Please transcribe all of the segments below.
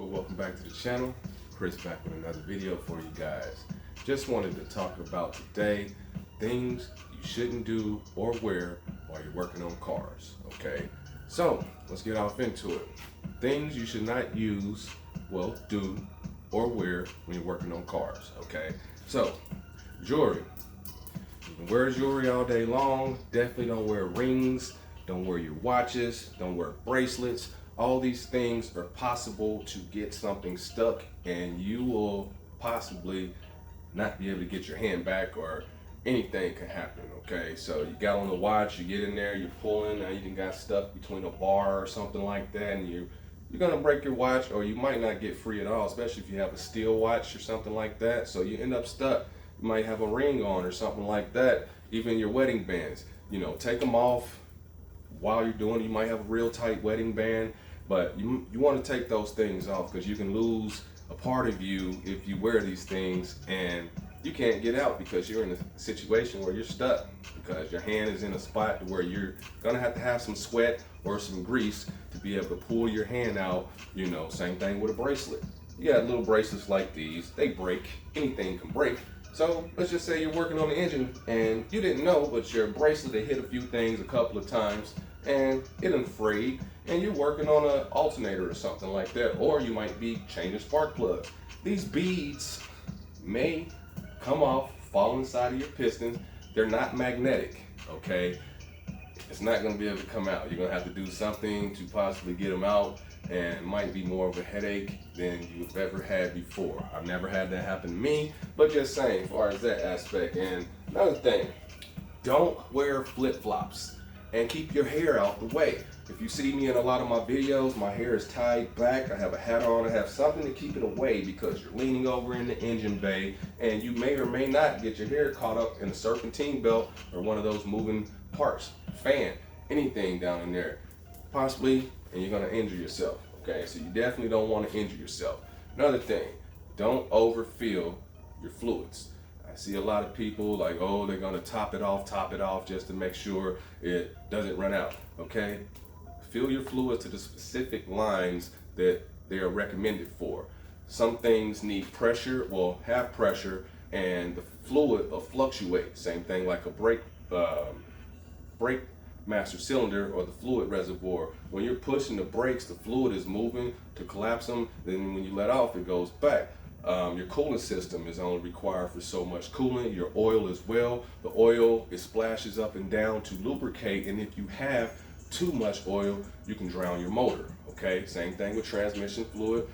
welcome back to the channel. Chris back with another video for you guys. Just wanted to talk about today things you shouldn't do or wear while you're working on cars. Okay, so let's get off into it. Things you should not use, do or wear when you're working on cars. Okay, so jewelry. You can wear jewelry all day long. Definitely don't wear rings. Don't wear your watches. Don't wear bracelets. All these things are possible to get something stuck, and you will possibly not be able to get your hand back, or anything can happen. Okay, so you got on the watch, you get in there, you're pulling, now you done got stuck between a bar or something like that, and you're gonna break your watch, or you might not get free at all, especially if you have a steel watch or something like that. So you end up stuck. You might have a ring on or something like that. Even your wedding bands, take them off while you're doing it. You might have a real tight wedding band, but you want to take those things off, because you can lose a part of you if you wear these things and you can't get out, because you're in a situation where you're stuck, because your hand is in a spot where you're gonna have some sweat or some grease to be able to pull your hand out. Same thing with a bracelet. You got little bracelets like these, they break. Anything can break. So let's just say you're working on the engine and you didn't know, but your bracelet had hit a few things a couple of times and it done frayed, and you're working on an alternator or something like that, or you might be changing spark plugs. These beads may come off, fall inside of your pistons. They're not magnetic, okay? It's not gonna be able to come out. You're gonna have to do something to possibly get them out, and it might be more of a headache than you've ever had before. I've never had that happen to me, but just saying, as far as that aspect. And another thing, don't wear flip-flops and keep your hair out the way. If you see me in a lot of my videos, my hair is tied back. I have a hat on. I have something to keep it away, because you're leaning over in the engine bay and you may or may not get your hair caught up in a serpentine belt or one of those moving parts, fan, anything down in there, possibly, and you're gonna injure yourself. Okay, so you definitely don't want to injure yourself. Another thing, don't overfill your fluids. I see a lot of people like, oh, they're gonna top it off just to make sure it doesn't run out. Okay, fill your fluids to the specific lines that they are recommended for. Some things need pressure, have pressure, and the fluid will fluctuate. Same thing like a brake master cylinder or the fluid reservoir. When you're pushing the brakes, the fluid is moving to collapse them. Then when you let off, it goes back. Your cooling system is only required for so much coolant. Your oil as well. The oil, it splashes up and down to lubricate, and if you have too much oil, you can drown your motor. Okay, same thing with transmission fluid.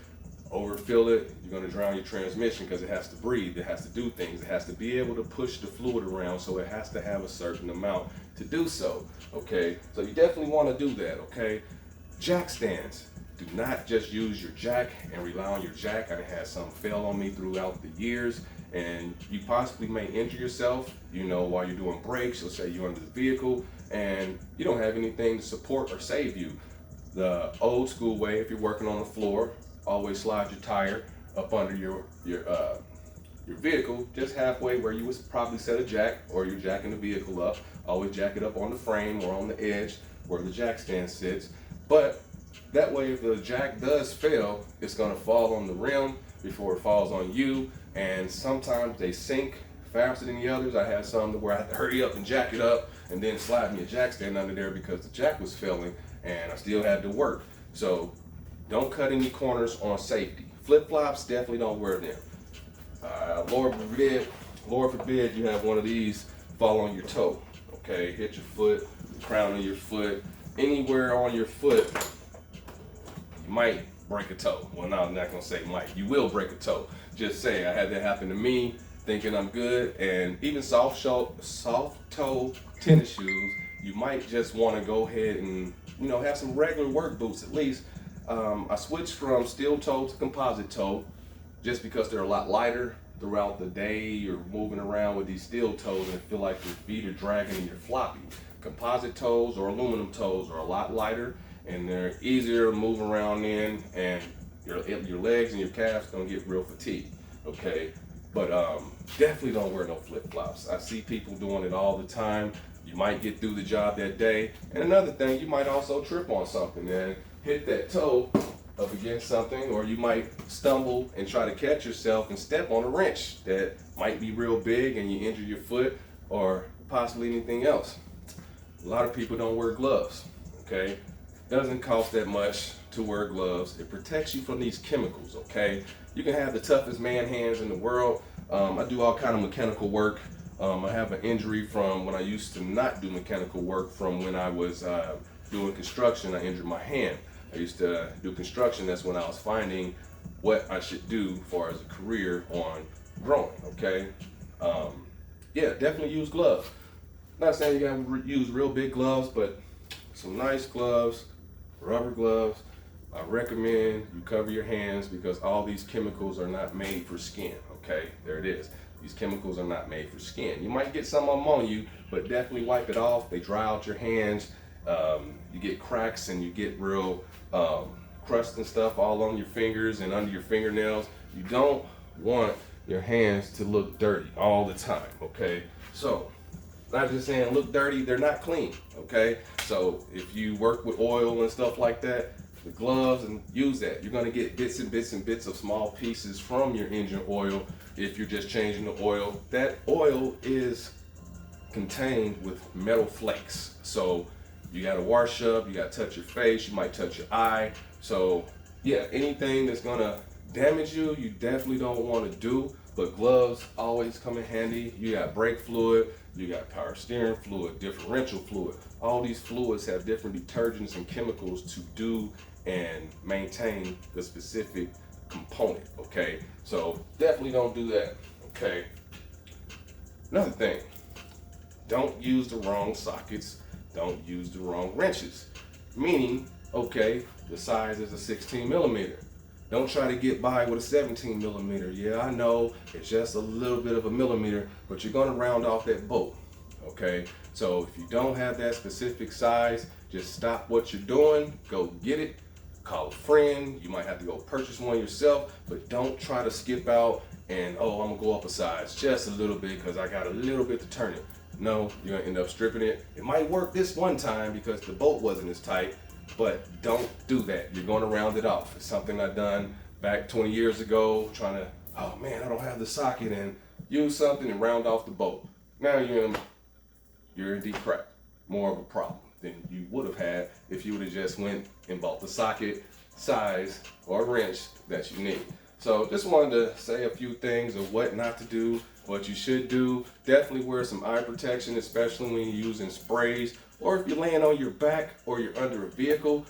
Overfill it, you're going to drown your transmission, because it has to breathe, it has to do things, it has to be able to push the fluid around, so it has to have a certain amount to do so. Okay, so you definitely want to do that. Okay, jack stands. Do not just use your jack and rely on your jack. I had some fail on me throughout the years, and you possibly may injure yourself, while you're doing brakes. Let's say you're under the vehicle and you don't have anything to support or save you. The old school way, if you're working on the floor, always slide your tire up under your vehicle, just halfway where you would probably set a jack, or you're jacking the vehicle up. Always jack it up on the frame or on the edge where the jack stand sits. But that way, if the jack does fail, it's gonna fall on the rim before it falls on you. And sometimes they sink faster than the others. I had some where I had to hurry up and jack it up and then slide me a jack stand under there because the jack was failing and I still had to work. So don't cut any corners on safety. Flip-flops, definitely don't wear them. Lord forbid you have one of these fall on your toe. Okay, hit your foot, the crown of your foot, anywhere on your foot, you might break a toe. Well, no, I'm not gonna say might. You will break a toe. Just say, I had that happen to me, thinking I'm good. And even soft toe tennis shoes, you might just want to go ahead and have some regular work boots at least. I switched from steel toe to composite toe just because they're a lot lighter. Throughout the day, you're moving around with these steel toes and feel like your feet are dragging and you're floppy. Composite toes or aluminum toes are a lot lighter and they're easier to move around in, and your legs and your calves don't get real fatigued. Okay, but definitely don't wear no flip-flops. I see people doing it all the time. You might get through the job that day. And another thing, you might also trip on something and hit that toe up against something, or you might stumble and try to catch yourself and step on a wrench that might be real big and you injure your foot or possibly anything else. A lot of people don't wear gloves, okay? Doesn't cost that much to wear gloves. It protects you from these chemicals, okay? You can have the toughest man hands in the world. I do all kind of mechanical work. I have an injury from when I used to not do mechanical work from when I was doing construction. I injured my hand. I used to do construction. That's when I was finding what I should do as far as a career on growing, okay? Yeah, definitely use gloves. Not saying you gotta use real big gloves, but some nice gloves, rubber gloves. I recommend you cover your hands because all these chemicals are not made for skin, okay? There it is. These chemicals are not made for skin. You might get some of them on you, but definitely wipe it off. They dry out your hands. You get cracks and you get real crust and stuff all on your fingers and under your fingernails. You don't want your hands to look dirty all the time, okay? So, not just saying look dirty, they're not clean, okay? So if you work with oil and stuff like that, the gloves, and use that. You're gonna get bits and bits of small pieces from your engine oil if you're just changing the oil. That oil is contained with metal flakes. So you gotta wash up, you gotta touch your face, you might touch your eye. So yeah, anything that's gonna damage you, you definitely don't wanna do, but gloves always come in handy. You got brake fluid, you got power steering fluid, differential fluid. All these fluids have different detergents and chemicals to do and maintain the specific component, okay? So definitely don't do that, okay? Another thing, don't use the wrong sockets, don't use the wrong wrenches. Meaning, okay, the size is a 16 millimeter. Don't try to get by with a 17 millimeter. Yeah, I know it's just a little bit of a millimeter, but you're gonna round off that bolt, okay? So if you don't have that specific size, just stop what you're doing, go get it, call a friend. You might have to go purchase one yourself, but don't try to skip out and, oh, I'm gonna go up a size just a little bit because I got a little bit to turn it. No, you're gonna end up stripping it. It might work this one time because the bolt wasn't as tight, but don't do that. You're gonna round it off. It's something I done back 20 years ago, trying to, oh man, I don't have the socket, and use something and round off the bolt. Now you're in deep crack. More of a problem than you would have had if you would have just went and bought the socket, size, or wrench that you need. So just wanted to say a few things of what not to do, what you should do. Definitely wear some eye protection, especially when you're using sprays, or if you're laying on your back or you're under a vehicle.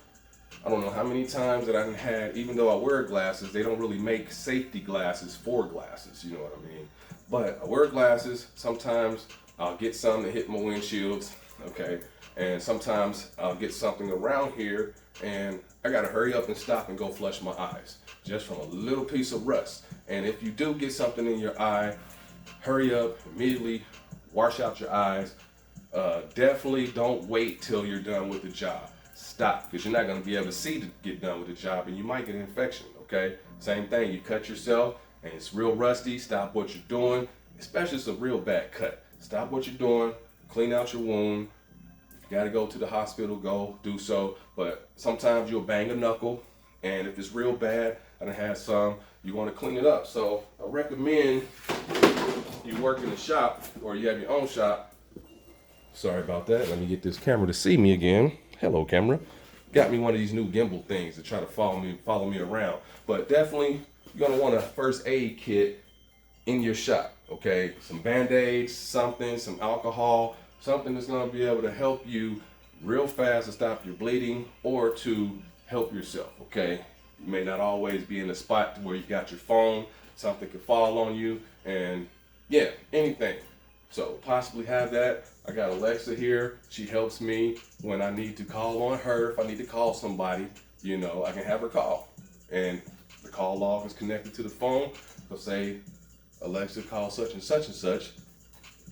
I don't know how many times that I've had, even though I wear glasses, they don't really make safety glasses for glasses, you know what I mean? But I wear glasses, sometimes I'll get some to hit my windshields, okay? And sometimes I'll get something around here and I gotta hurry up and stop and go flush my eyes just from a little piece of rust. And if you do get something in your eye, hurry up, immediately wash out your eyes. Definitely don't wait till you're done with the job. Stop, because you're not gonna be able to see to get done with the job and you might get an infection, okay? Same thing, you cut yourself and it's real rusty, stop what you're doing, especially if it's a real bad cut. Stop what you're doing, clean out your wound. If you gotta go to the hospital, go do so. But sometimes you'll bang a knuckle, and if it's real bad, and it has some, you wanna clean it up. So I recommend you work in the shop or you have your own shop. Sorry about that, let me get this camera to see me again. Hello, camera. Got me one of these new gimbal things to try to follow me around. But definitely, you're gonna want a first aid kit in your shop, okay? Some Band-Aids, something, some alcohol, something that's gonna be able to help you real fast to stop your bleeding or to help yourself, okay? You may not always be in a spot where you got your phone, something could fall on you, and yeah, anything. So possibly have that. I got Alexa here. She helps me when I need to call on her. If I need to call somebody, you know, I can have her call. And the call log is connected to the phone. So say, Alexa, call such and such and such.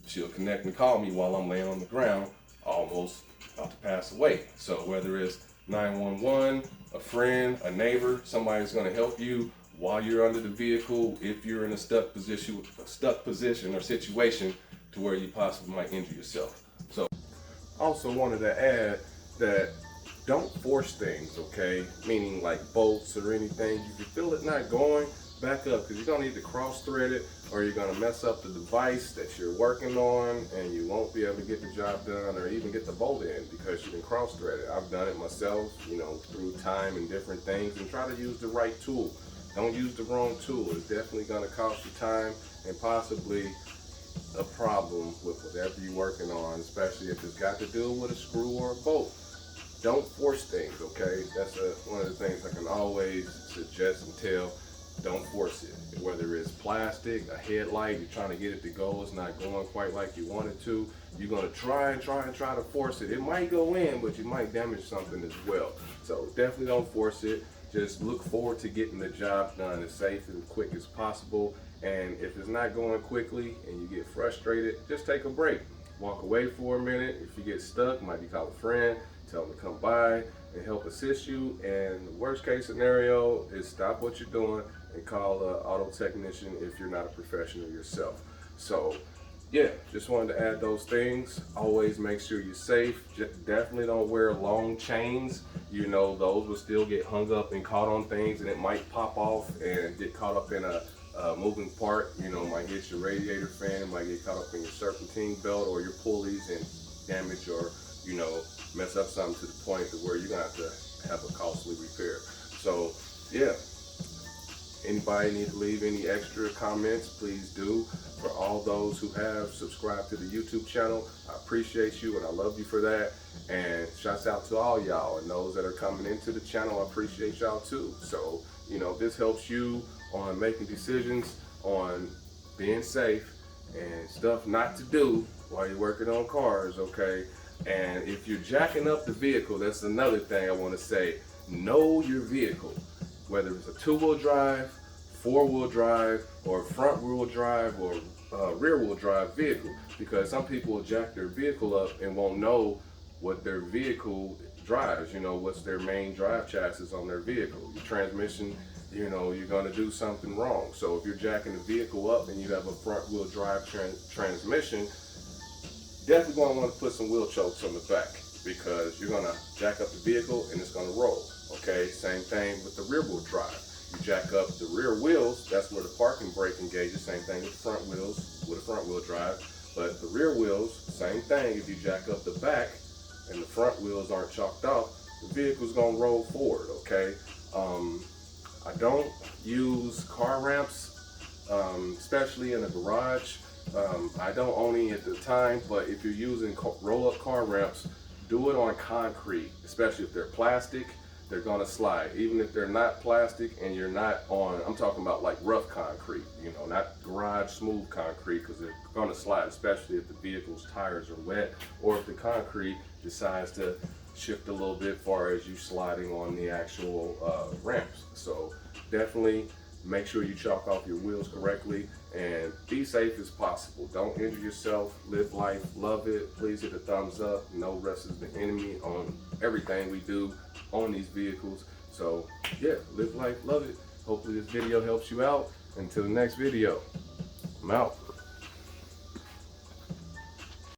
She'll connect and call me while I'm laying on the ground, almost about to pass away. So whether it's 911, a friend, a neighbor, somebody's gonna help you while you're under the vehicle if you're in a stuck position or situation to where you possibly might injure yourself. So also wanted to add that don't force things, okay? Meaning like bolts or anything. If you feel it not going, back up, because you're gonna need to cross thread it, or you're gonna mess up the device that you're working on, and you won't be able to get the job done or even get the bolt in because you can cross thread it. I've done it myself, you know, through time and different things, and try to use the right tool. Don't use the wrong tool. It's definitely gonna cost you time and possibly a problem with whatever you're working on, especially if it's got to do with a screw or a bolt. Don't force things, okay? That's one of the things I can always suggest and tell. Don't force it. Whether it's plastic, a headlight, you're trying to get it to go, it's not going quite like you want it to. You're gonna try to force it. It might go in, but you might damage something as well. So definitely don't force it. Just look forward to getting the job done as safe and quick as possible. And if it's not going quickly and you get frustrated, just take a break. Walk away for a minute. If you get stuck, might be call a friend, tell them to come by and help assist you. And the worst case scenario is stop what you're doing and call an auto technician if you're not a professional yourself. So yeah, just wanted to add those things. Always make sure you're safe. Definitely don't wear long chains. You know, those will still get hung up and caught on things, and it might pop off and get caught up in a moving part. You know, might hit your radiator fan, might get caught up in your serpentine belt or your pulleys and damage, or, you know, mess up something to the point to where you're gonna have to have a costly repair. So yeah, anybody need to leave any extra comments, please do. For all those who have subscribed to the YouTube channel, I appreciate you and I love you for that. And shouts out to all y'all, and those that are coming into the channel, I appreciate y'all too. So, you know, this helps you on making decisions on being safe and stuff not to do while you're working on cars, okay? And if you're jacking up the vehicle, that's another thing I want to say. Know your vehicle, whether it's a two-wheel drive, four-wheel drive, or front-wheel drive, or rear-wheel drive vehicle, because some people will jack their vehicle up and won't know what their vehicle drives. You know, what's their main drive chassis on their vehicle. Your transmission, you know, you're going to do something wrong. So if you're jacking the vehicle up and you have a front-wheel drive transmission, definitely going to want to put some wheel chokes on the back, because you're going to jack up the vehicle and it's going to roll. Okay, same thing with the rear-wheel drive. You jack up the rear wheels, that's where the parking brake engages. Same thing with the front wheels, with a front wheel drive. But the rear wheels, same thing. If you jack up the back and the front wheels aren't chalked off, the vehicle's gonna roll forward, okay? I don't use car ramps, especially in a garage. I don't own any at the time, but if you're using roll-up car ramps, do it on concrete, especially if they're plastic. They're gonna slide. Even if they're not plastic and you're not on, I'm talking about like rough concrete, you know, not garage smooth concrete, because they're gonna slide, especially if the vehicle's tires are wet, or if the concrete decides to shift a little bit far as you sliding on the actual ramps. So definitely make sure you chalk off your wheels correctly and be safe as possible. Don't injure yourself, live life, love it. Please hit the thumbs up. No rest is the enemy on everything we do on these vehicles. So yeah, live life, love it. Hopefully this video helps you out. Until the next video, I'm out.